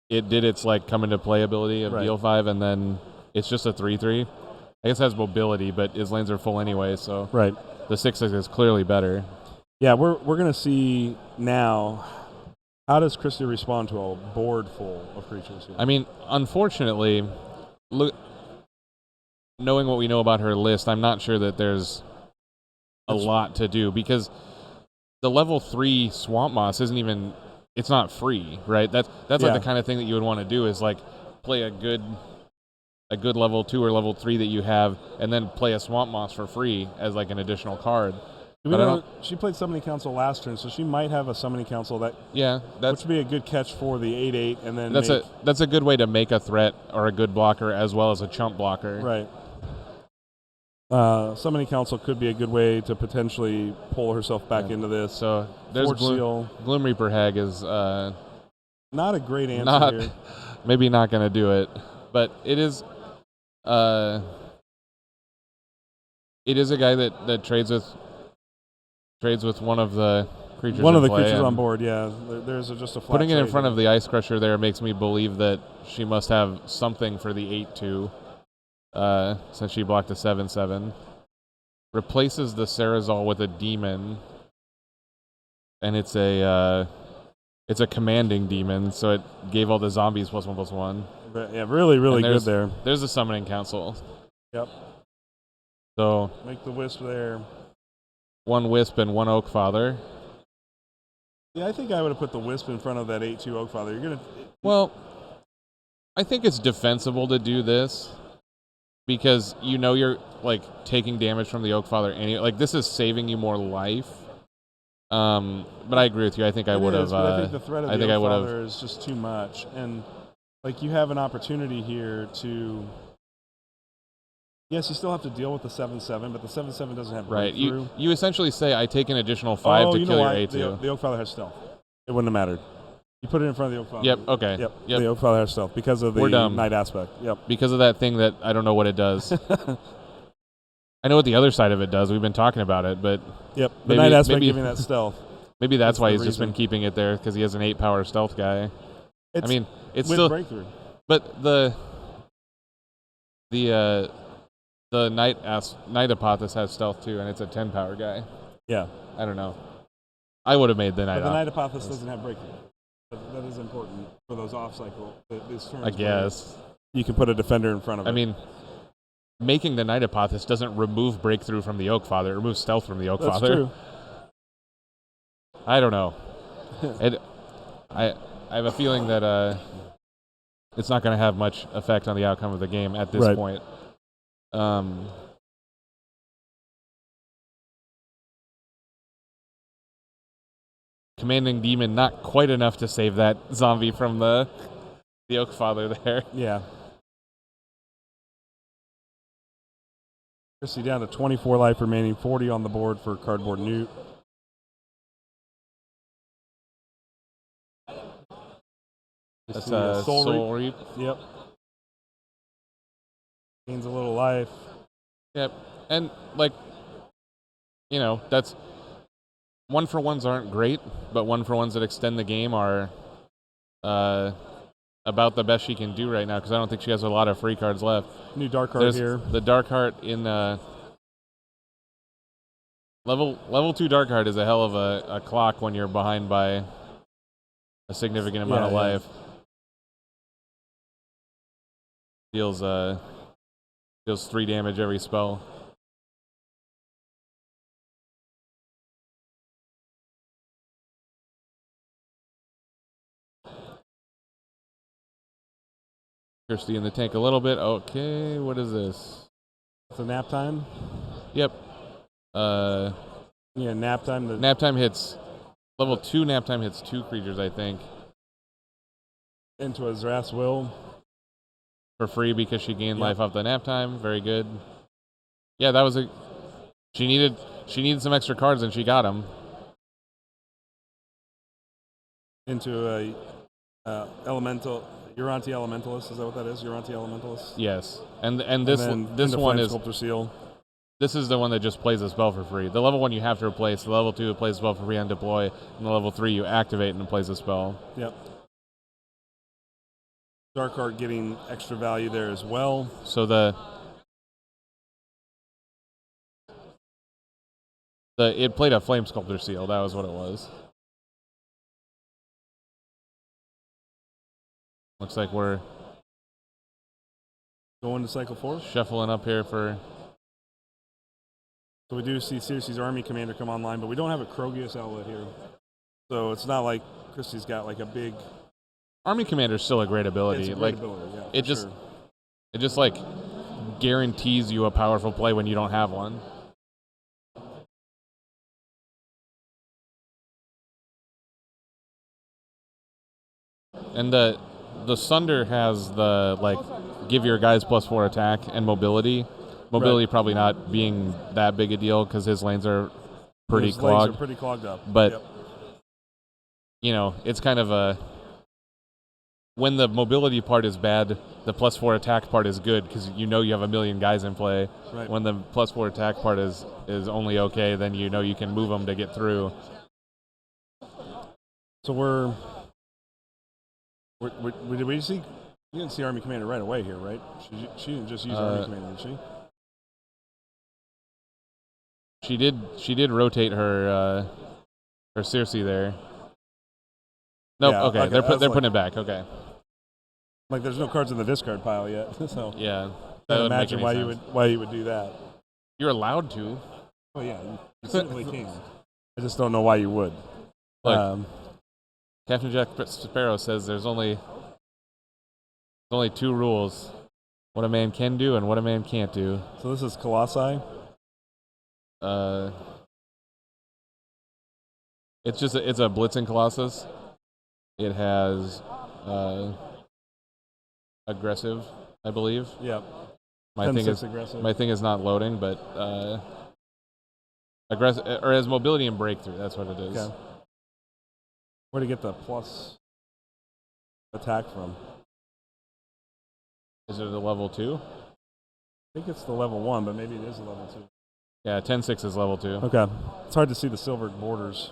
it did its like come into play ability of deal 5, and then it's just a 3/3. I guess it has mobility, but his lanes are full anyway, so the 6/6 is clearly better. Yeah, we're gonna see now. How does Kristy respond to a board full of creatures here? I mean, unfortunately, knowing what we know about her list, I'm not sure that there's a lot to do because the level 3 Swamp Moss isn't even. It's not free, right? That's like the kind of thing that you would want to do is like play a good level 2 or level 3 that you have, and then play a Swamp Moss for free as like an additional card. She played Summoning Council last turn, so she might have a Summoning Council which would be a good catch for the 8/8, and then that's a good way to make a threat or a good blocker as well as a chump blocker. Right. Summoning Council could be a good way to potentially pull herself back into this. So there's Gloom Reaper Hag is not a great answer here. Maybe not going to do it, but it is a guy that trades with one of the creatures. One of the creatures on board, yeah. There's just a flat putting it in front there. of the Ice Crusher there makes me believe that she must have something for the 8/2. Since she blocked a 7/7. Replaces the Cerazal with a demon, and it's a commanding demon, so it gave all the zombies +1/+1. Yeah, really, really good there. There's a Summoning Council. Yep. So make the Wisp there. 1 Wisp and 1 Oak Father. Yeah, I think I would have put the Wisp in front of that 8/2 Oak Father. Well, I think it's defensible to do this. Because you're like taking damage from the Oak Father, like this is saving you more life. But I agree with you. I think I would have. I think the threat of the Oak Father is just too much, and like you have an opportunity here to. Yes, you still have to deal with the 7/7, but the 7/7 doesn't have breakthrough. Right. You essentially say, I take an additional 5 to kill your 8/2. The Oak Father has stealth. It wouldn't have mattered. You put it in front of the Oak Father. Yep, okay. Yep. The Oak Father has stealth because of the night aspect. Yep. Because of that thing that I don't know what it does. I know what the other side of it does. We've been talking about it, but... Yep, the night aspect giving that stealth. Maybe that's why he's just been keeping it there, because he has an 8-power stealth guy. It's still... breakthrough. But the Night Apothis has stealth too, and it's a 10-power guy. Yeah. I don't know. I would have made the Night But the Night Apothis doesn't have breakthrough. that is important for those off cycle. These turns I guess. You can put a defender in front of it. I mean, making the Knight Apothis doesn't remove breakthrough from the Oakfather. It removes stealth from the Oakfather. That's true. I don't know. I have a feeling that it's not going to have much effect on the outcome of the game at this point. Commanding Demon, not quite enough to save that zombie from the Oakfather there. Yeah. Kristy down to 24 life remaining, 40 on the board for Cardboard Newt. That's a Soul Reap. Yep. Gains a little life. Yep. And, that's... 1-for-1s aren't great, but 1-for-1s that extend the game are about the best she can do right now, because I don't think she has a lot of free cards left. New Dark Heart here. The Dark Heart in level 2 Dark Heart is a hell of a clock when you're behind by a significant amount of life. Deals 3 damage every spell. Kristy in the tank a little bit. Okay, what is this? It's a nap time? Yep. Nap time. Nap time hits... Level 2 nap time hits 2 creatures, I think. Into a Zrath's Will. For free because she gained life off the nap time. Very good. Yeah, that was She needed some extra cards and she got them. Into a Elemental... Uranti Elementalist, is that what that is? Uranti Elementalist? Yes. And this one is... Sculptor Seal. This is the one that just plays a spell for free. The level 1 you have to replace. The level 2 it plays a spell for free on deploy. And the level 3 you activate and it plays a spell. Yep. Dark Heart getting extra value there as well. So it played a Flame Sculptor Seal. That was what it was. Looks like we're going to cycle 4. Shuffling up here for... So we do see Circe's Army Commander come online, but we don't have a Krogius outlet here. So it's not like Kristy's got like a big... Army Commander's still a great ability. It's a great ability, yeah. It just guarantees you a powerful play when you don't have one. And the Sunder has the give your guys +4 attack and mobility. Mobility probably not being that big a deal because his lanes are pretty clogged. Lanes are pretty clogged up. But it's kind of when the mobility part is bad, the +4 attack part is good because you have a million guys in play. Right. When the +4 attack part is only okay, then you can move them to get through. So did we see? You didn't see Army Commander right away here, right? She didn't just use Army Commander, did she? She did rotate her Circe there. Nope. Yeah, okay. They're putting it back. Okay. There's no cards in the discard pile yet, so yeah. I can't imagine why you would do that. You're allowed to. Oh yeah, you certainly can. I just don't know why you would. Look, Captain Jack Sparrow says there's only 2 rules: what a man can do and what a man can't do. So this is Colossi. It's a Blitzing Colossus. It has aggressive, I believe. Yep. My thing is not loading, but aggressive or has mobility and breakthrough. That's what it is. Okay. Where to get the plus attack from? Is it a level 2? I think it's the level 1, but maybe it is a level 2. Yeah, 10-6 is level 2. Okay. It's hard to see the silver borders.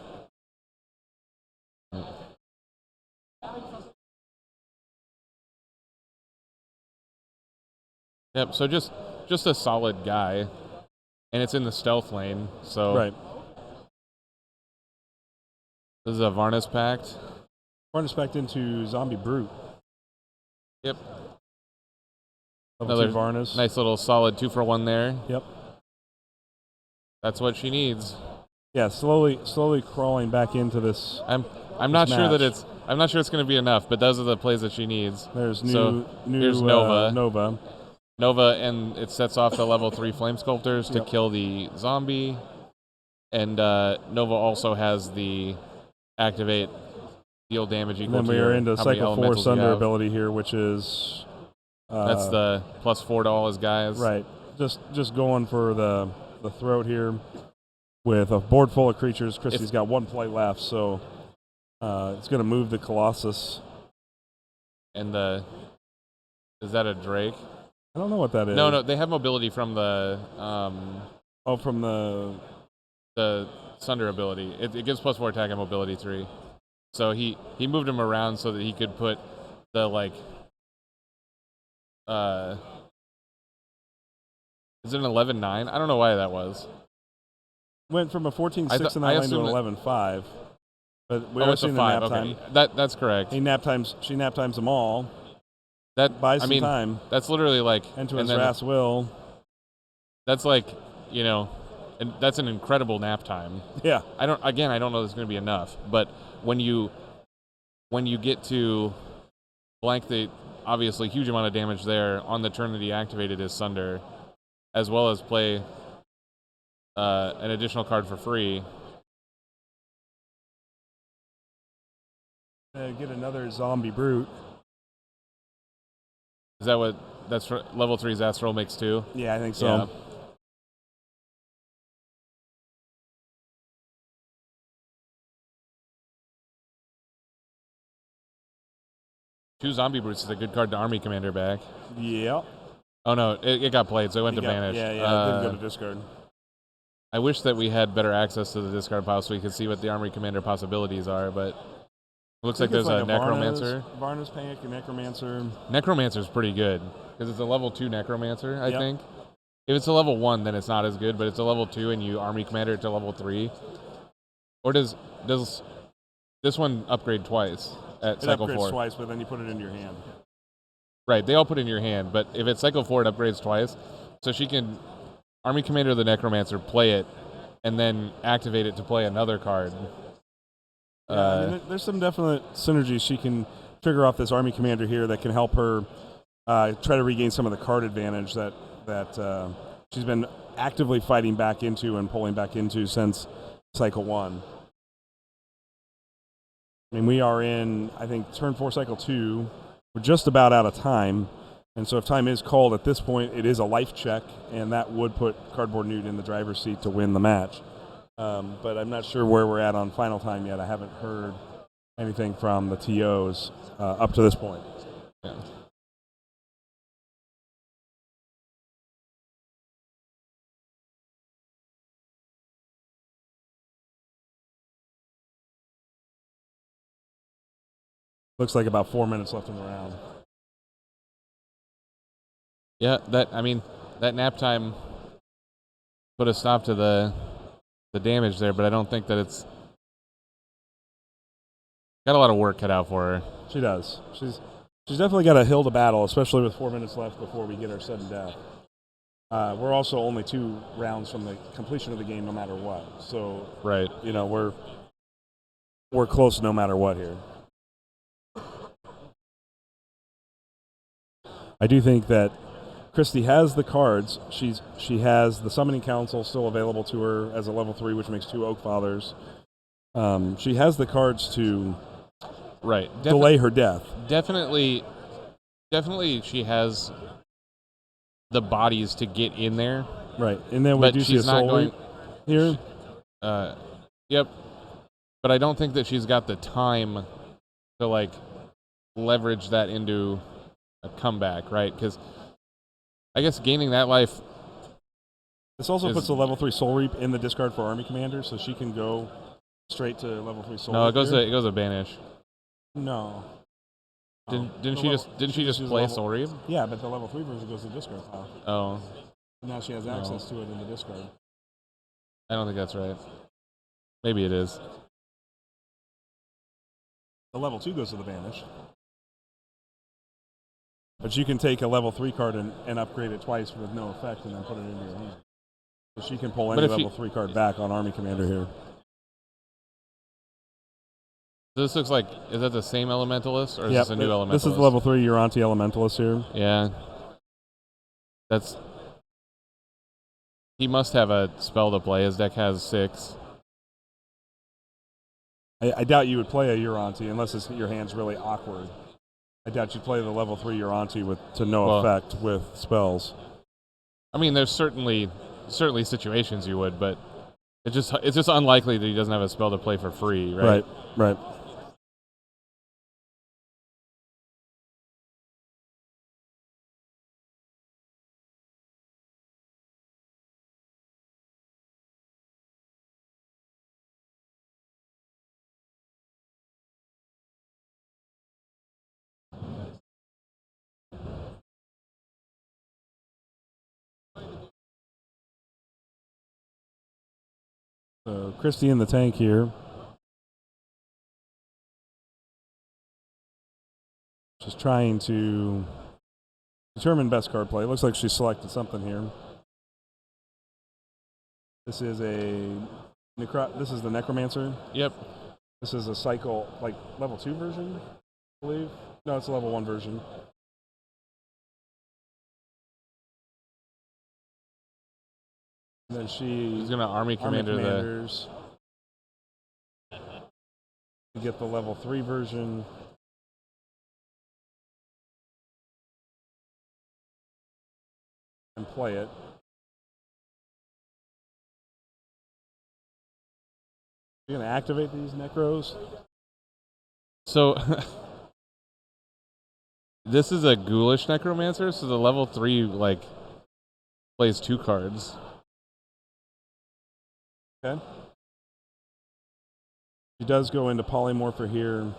Yep, so just a solid guy. And it's in the stealth lane, so... Right. This is a Varnis Pact. Varnish back into Zombie Brute. Yep. Level 2 Varnish. Nice little solid 2-for-1 there. Yep. That's what she needs. Yeah, slowly crawling back into this. I'm not sure that it's going to be enough, but those are the plays that she needs. There's here's Nova. Nova, and it sets off the level 3 Flame Sculptors to kill the zombie. And Nova also has the activate, deal damage equal then to we are into how many Cycle 4 elementals you Sunder have. ability here, which is... That's the +4 to all his guys. Right. Just going for the throat here with a board full of creatures. Kristy's got one play left, so it's going to move the Colossus. And is that a Drake? I don't know what that is. No, they have mobility from the... from the Sunder ability. It gives +4 attack and mobility 3. So he moved him around so that he could put the, like... is it an 11-9? I don't know why that was. Went from a 14-6 in that lane to an 11-5. But we are seeing the nap time. That's correct. She nap times them all. That buys some time. That's literally like... Into his Wrath's Will. That's like, and that's an incredible nap time. Yeah. I don't know if it's going to be enough, but when you get to blank the obviously huge amount of damage there on the turn that he activated his Sunder, as well as play an additional card for free. Get another Zombie Brute. Is that that's level 3 Zastral makes too? Yeah, I think so. Yeah. Two Zombie Brutes is a good card to Army Commander back. Yeah. Oh no, it got played, so it went to Banish. Yeah, it didn't go to discard. I wish that we had better access to the discard pile so we could see what the Army Commander possibilities are, but it looks like there's a Necromancer. Varna's Panic, a Necromancer. Necromancer's pretty good, because it's a level 2 Necromancer, I think. If it's a level 1, then it's not as good, but it's a level 2 and you Army Commander it to level 3. Or does this one upgrade twice at Cycle 4? It upgrades twice, but then you put it in your hand. Right, they all put in your hand, but if it's Cycle 4, it upgrades twice. So she can Army Commander of the Necromancer, play it, and then activate it to play another card. There's some definite synergies she can trigger off this Army Commander here that can help her try to regain some of the card advantage that she's been actively fighting back into and pulling back into since Cycle 1. I mean, we are in, I think, turn 4, Cycle 2. We're just about out of time. And so if time is called at this point, it is a life check, and that would put Cardboard Newt in the driver's seat to win the match. But I'm not sure where we're at on final time yet. I haven't heard anything from the TOs up to this point. Yeah. Looks like about 4 minutes left in the round. Yeah, that nap time put a stop to the damage there, but I don't think that it's got a lot of work cut out for her. She does. She's definitely got a hill to battle, especially with 4 minutes left before we get our sudden death. We're also only 2 rounds from the completion of the game, no matter what. So, right, we're close no matter what here. I do think that Kristy has the cards. She has the Summoning Council still available to her as a level 3, which makes 2 Oak Fathers. She has the cards to delay her death. Definitely she has the bodies to get in there. Right, and then we do see a Soul Reap here. Yep, but I don't think that she's got the time to leverage that into a comeback, right? Because I guess gaining that life. This also puts a level 3 Soul Reap in the discard for Army Commander, so she can go straight to level 3 Soul Reap. No, it goes to Banish. No. Didn't she just play Soul Reap? Yeah, but the level 3 version goes to the discard pile. Oh. Now she has access to it in the discard. I don't think that's right. Maybe it is. The level 2 goes to the Vanish. But you can take a level 3 card and upgrade it twice with no effect and then put it into your hand. So she can pull any level 3 card back on Army Commander here. This looks like, is that the same Elementalist, or is this a new Elementalist? This is the level 3 Uranti Elementalist here. Yeah. He must have a spell to play. His deck has 6. I doubt you would play a Uranti unless your hand's really awkward. I doubt you'd play the level 3 Uranti to no effect with spells. I mean, there's certainly situations you would, but it's just unlikely that he doesn't have a spell to play for free, right? Right. So Kristy in the tank here. Just trying to determine best card play. It looks like she selected something here. This is the Necromancer. Yep. This is a cycle, like level 2 version, I believe. No, it's a level 1 version. And then she's going to Army Commanders. You get the level 3 version. And play it. You're going to activate these Necros? So, this is a Ghoulish Necromancer, so the level 3, plays 2 cards. Okay. She does go into Polymorpher here.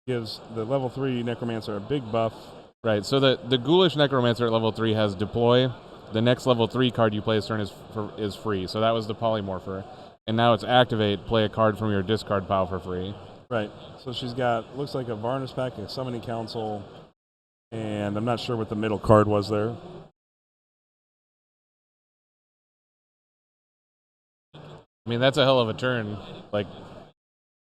Gives the level 3 Necromancer a big buff. Right, so the Ghoulish Necromancer at level 3 has Deploy. The next level 3 card you play this turn is free. So that was the Polymorpher. And now it's Activate, play a card from your discard pile for free. Right. So she's got, looks like a Varnish Pack, a Summoning Council, and I'm not sure what the middle card was there. I mean, that's a hell of a turn.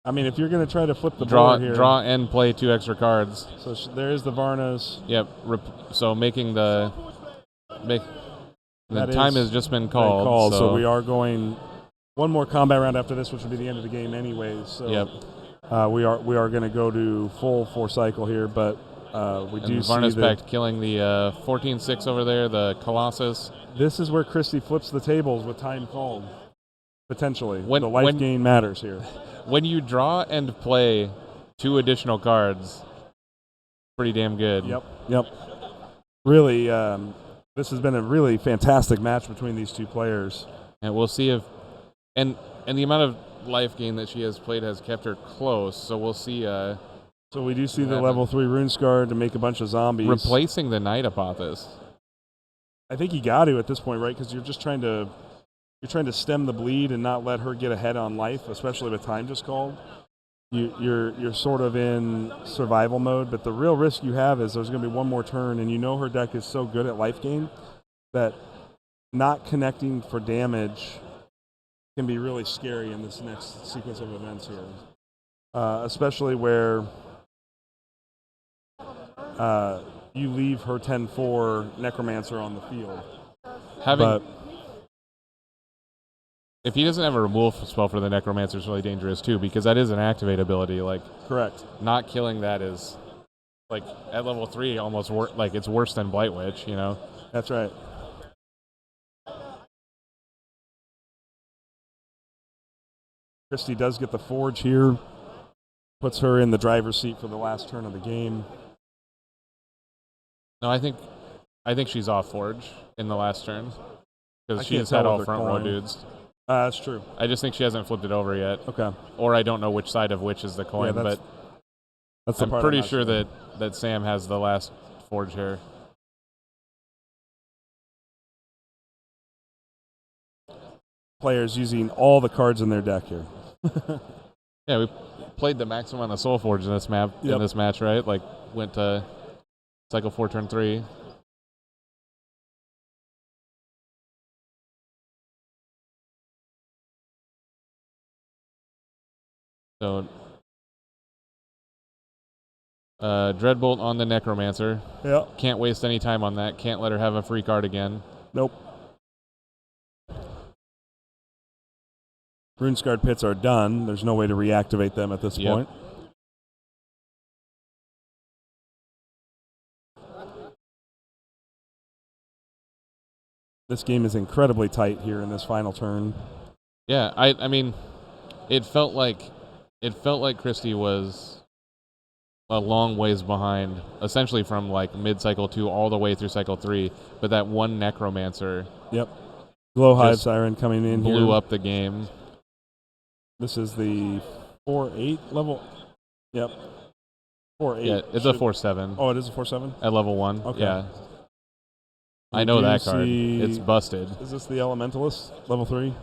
I mean, if you're going to try to flip the board here. Draw and play 2 extra cards. So there is the Varnas. Yep. So making the time has just been called. So we are going one more combat round after this, which will be the end of the game anyways. So yep. We are going to go to full 4 cycle here, but we do see Varna's Pact killing the 14/6 over there, the Colossus. This is where Kristy flips the tables with time called. Potentially. The life gain matters here. When you draw and play 2 additional cards, pretty damn good. Yep. Really, this has been a really fantastic match between these 2 players. And we'll see if... And the amount of life gain that she has played has kept her close, so we'll see... so we do see the level 3 Rune Scar to make a bunch of zombies. Replacing the Night Apothis. I think you got to at this point, right? Because you're just trying to stem the bleed and not let her get ahead on life, especially with time just called. You're sort of in survival mode, but the real risk you have is there's going to be one more turn, and you know her deck is so good at life gain that not connecting for damage can be really scary in this next sequence of events here, especially where you leave her 10-4 Necromancer on the field. If he doesn't have a removal spell for the Necromancer, it's really dangerous too, because that is an activate ability. Correct. Not killing that is, at level 3, almost it's worse than Blight Witch, you know? That's right. Kristy does get the Forge here. Puts her in the driver's seat for the last turn of the game. No, I think she's off Forge in the last turn, because she has had all front row dudes. That's true. I just think she hasn't flipped it over yet. Okay. Or I don't know which side of which is the coin, but I'm pretty sure that Sam has the last Forge here. Players using all the cards in their deck here. Yeah, we played the maximum on the SolForge in this map in this match, right? Like went to cycle 4, turn 3. So Dreadbolt on the Necromancer. Yeah. Can't waste any time on that. Can't let her have a free card again. Nope. Runescarred Pits are done. There's no way to reactivate them at this point. This game is incredibly tight here in this final turn. Yeah, I mean, it felt like Kristy was a long ways behind, essentially from like mid-cycle 2 all the way through cycle 3. But that one Necromancer, Glowhive Siren coming in blew here. up the game. This is the 4-8 level. Yep. 4-8. Yeah, it's a 4-7. Oh, it is a 4-7? At level 1. Okay. Yeah. I know that card. It's busted. Is this the Elementalist, level 3? It's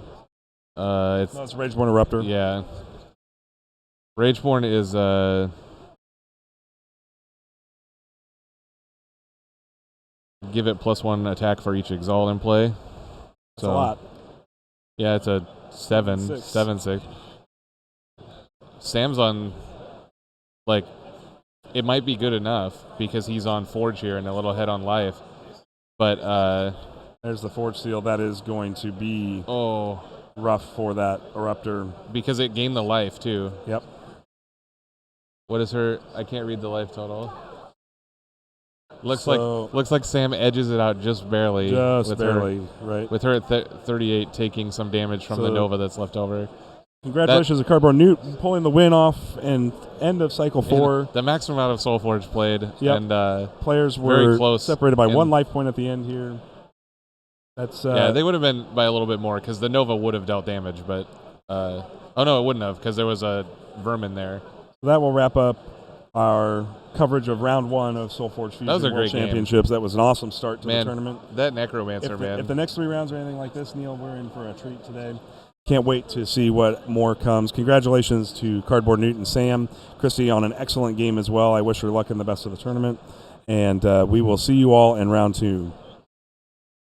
No, it's Rageborn Eruptor. Yeah. Rageborn is give it +1 attack for each Exalt in play. That's a lot. Yeah, it's a 7/6. Sam's on, like, it might be good enough because he's on Forge here and a little head on life. But there's the Forge Seal. That is going to be oh, rough for that Eruptor. Because it gained the life too. Yep. What is her? I can't read the life total. Looks like Sam edges it out just barely. Just barely, right. With her at 38 taking some damage from the Nova that's left over. Congratulations to Cardboard Newt pulling the win off and end of cycle 4. And the maximum amount of SolForge played. Yep. And players very were close separated by 1 life point at the end here. That's yeah, they would have been by a little bit more because the Nova would have dealt damage, but oh no, it wouldn't have because there was a Vermin there. That will wrap up our coverage of round 1 of SolForge Fusion World Championships. That was an awesome start to the tournament. That Necromancer, if the next 3 rounds are anything like this, Neil, we're in for a treat today. Can't wait to see what more comes. Congratulations to Cardboard Newt and Sam. Kristy on an excellent game as well. I wish her luck and the best of the tournament. And we will see you all in round 2.